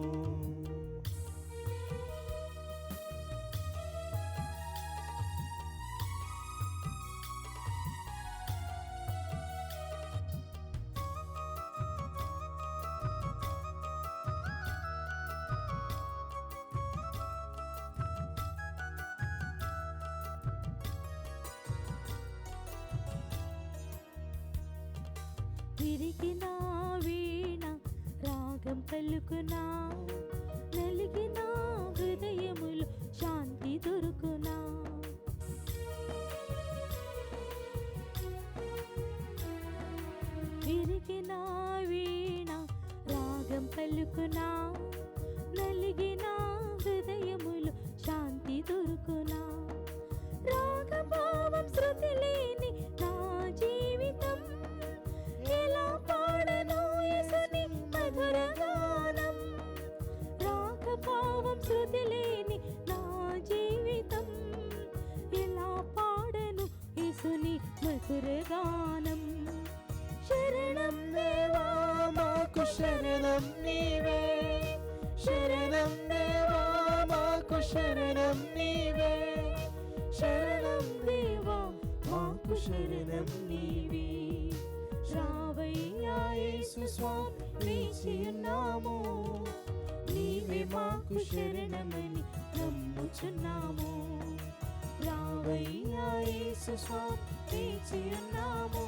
విరిగిన వీణ రాగం పలుకునా, నలిగిన హృదయములు శాంతి దొరుకునా. విరిగిన వీణ రాగం పలుకునా, నలిగిన హృదయములు శాంతి దొరుకునా. రాగభావం శృతి లేని నా జీవితం, ఎలా పాడను యేసుని మధుర గానం. ధ్యానం. శరణం దేవా మాకు శరణం నీవే, శరణం దేవా మాకు శరణం నీవే, శరణం దేవా మాకు శరణం నీవే. రావయ్యా యేసు స్వామి వేచి ఉన్నాము, నీవే మాకు శరణమని నమ్ముచున్నాము. రావయ్యా యేసు స్వామి వేచి ఉన్నాము,